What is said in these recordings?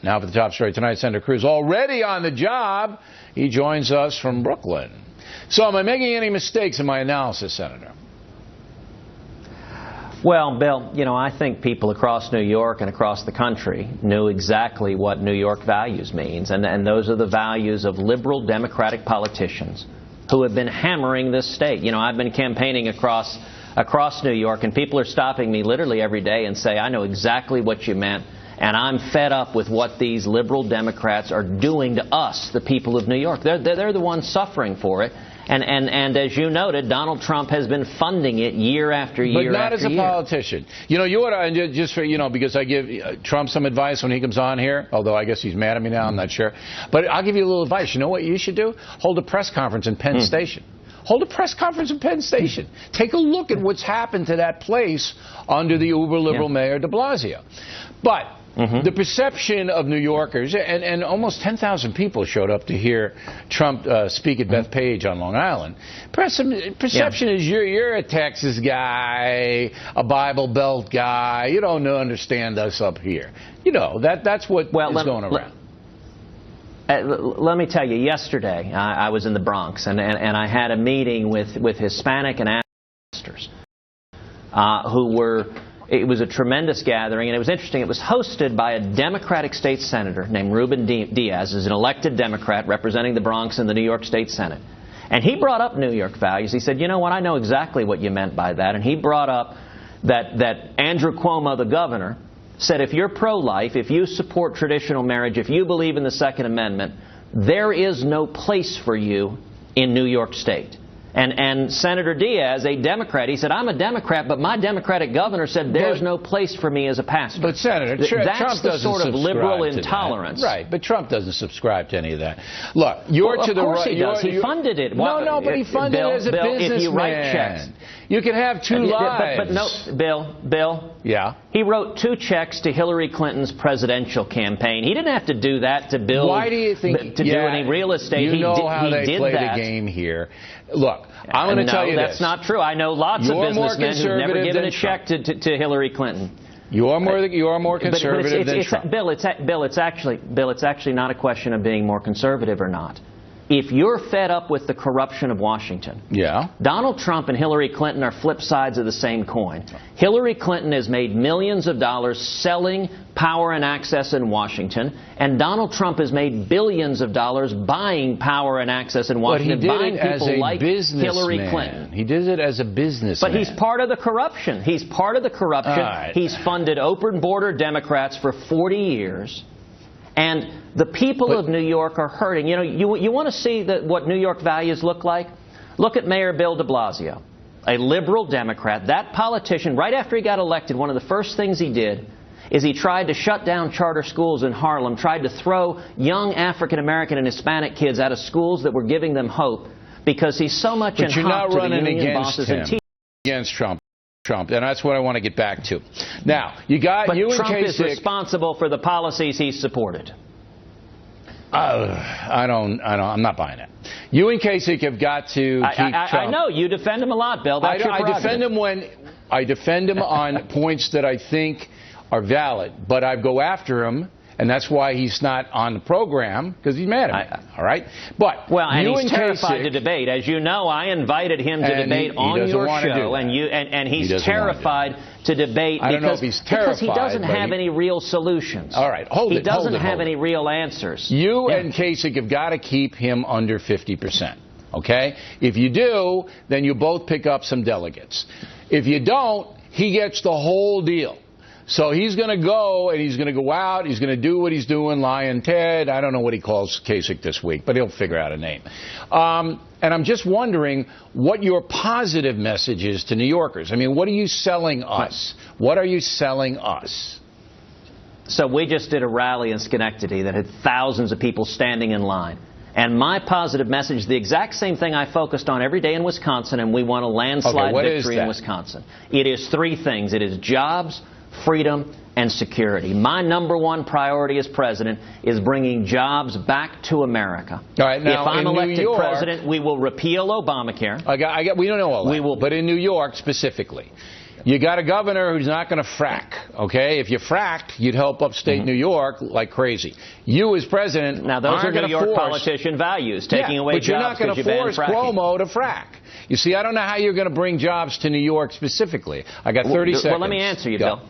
Now for the top story tonight, Senator Cruz already on the job. He joins us from Brooklyn. So am I making any mistakes in my analysis, Senator? Well, Bill, I think people across New York and across the country knew exactly what New York values means, and those are the values of liberal Democratic politicians who have been hammering this state. I've been campaigning across New York, and people are stopping me literally every day and say, I know exactly what you meant, and I'm fed up with what these liberal Democrats are doing to us, the people of New York. They're the ones suffering for it. And as you noted, Donald Trump has been funding it year after year after year. But not as a politician. You ought to, just for, because I give Trump some advice when he comes on here, although I guess he's mad at me now, I'm not sure. But I'll give you a little advice. You know what you should do? Hold a press conference in Penn Station. Hold a press conference in Penn Station. Take a look at what's happened to that place under the uber-liberal Mayor de Blasio. But the perception of New Yorkers, and almost 10,000 people showed up to hear Trump speak at Bethpage on Long Island. Perception is you're a Texas guy, a Bible Belt guy. You don't understand us up here. That's what is going around. Let me tell you, yesterday I was in the Bronx, and I had a meeting with Hispanic and African pastors who were. It was a tremendous gathering, and it was interesting. It was hosted by a Democratic state senator named Ruben Diaz, who's an elected Democrat representing the Bronx in the New York State Senate. And he brought up New York values. He said, you know what, I know exactly what you meant by that. And he brought up that Andrew Cuomo, the governor, said if you're pro-life, if you support traditional marriage, if you believe in the Second Amendment, there is no place for you in New York State. And Senator Diaz, a Democrat, he said, I'm a Democrat, but my Democratic governor said there's no place for me as a pastor. But, Senator, that's the sort of liberal intolerance. Right, but Trump doesn't subscribe to any of that. Look, you're to the right. Of course he does. He funded it. No, but he funded it as a businessman. If you write checks. You can have two lives. But no, Bill. Yeah. He wrote 2 checks to Hillary Clinton's presidential campaign. He didn't have to do that to build. Why do you think? To do any real estate. You know how they play the game here. Look, I'm going to tell you this. No, that's not true. I know lots of businessmen who've never given a check to Hillary Clinton. You are more conservative than Trump. Bill, it's actually not a question of being more conservative or not. If you're fed up with the corruption of Washington, Donald Trump and Hillary Clinton are flip sides of the same coin. Hillary Clinton has made millions of dollars selling power and access in Washington, and Donald Trump has made billions of dollars buying power and access in Washington, buying people like Hillary Clinton. He did it as a businessman. But he's part of the corruption. He's part of the corruption. Right. He's funded open border Democrats for 40 years. And the people of New York are hurting. You want to see what New York values look like? Look at Mayor Bill de Blasio, a liberal Democrat. That politician, right after he got elected, one of the first things he did is he tried to shut down charter schools in Harlem, tried to throw young African-American and Hispanic kids out of schools that were giving them hope because he's so much in hock to the union bosses and teachers. Against Trump, and that's what I want to get back to. Now, but Trump is responsible for the policies he supported. I'm not buying it. You and Kasich have got to keep Trump. I know you defend him a lot, Bill. That's your prerogative. I defend him on points that I think are valid, but I go after him. And that's why he's not on the program, because he's mad at me. All right? But he's terrified to debate. As you know, I invited him to debate on your show, and he's terrified to debate because he doesn't have any real solutions. All right, He doesn't have any real answers. You and Kasich have got to keep him under 50%. Okay? If you do, then you both pick up some delegates. If you don't, he gets the whole deal. So he's going to go, and he's going to go out. He's going to do what he's doing, Lion Ted. I don't know what he calls Kasich this week, but he'll figure out a name. And I'm just wondering what your positive message is to New Yorkers. I mean, what are you selling us? What are you selling us? So we just did a rally in Schenectady that had thousands of people standing in line. And my positive message is the exact same thing I focused on every day in Wisconsin, and we won a landslide victory in Wisconsin. It is 3 things. It is jobs, freedom, and security. My #1 priority as president is bringing jobs back to America. All right, now, if I'm elected president, we will repeal Obamacare. We don't know all that. But in New York specifically, You got a governor who's not going to frack, okay? If you fracked, you'd help upstate New York like crazy. You as president now those are going New York politician values, taking away but you're jobs not going to force Cuomo to frack. You see, I don't know how you're going to bring jobs to New York specifically. I got 30 seconds. Well, let me answer you, Bill.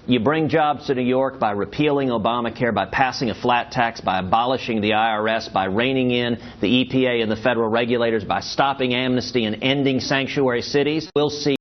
You bring jobs to New York by repealing Obamacare, by passing a flat tax, by abolishing the IRS, by reining in the EPA and the federal regulators, by stopping amnesty and ending sanctuary cities. We'll see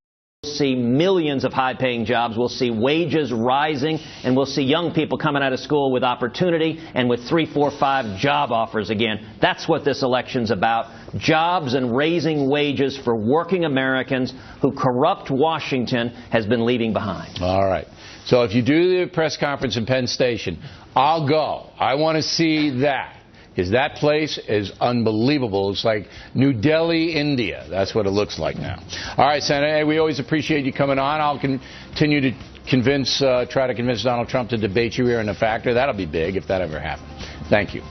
millions of high-paying jobs. We'll see wages rising, and we'll see young people coming out of school with opportunity and with 3, 4, 5 job offers again. That's what this election's about. Jobs and raising wages for working Americans who corrupt Washington has been leaving behind. All right. So if you do the press conference in Penn Station, I'll go. I want to see that. Because that place is unbelievable. It's like New Delhi, India. That's what it looks like now. All right, Senator, we always appreciate you coming on. I'll continue to try to convince Donald Trump to debate you here in the Factor. That'll be big if that ever happens. Thank you.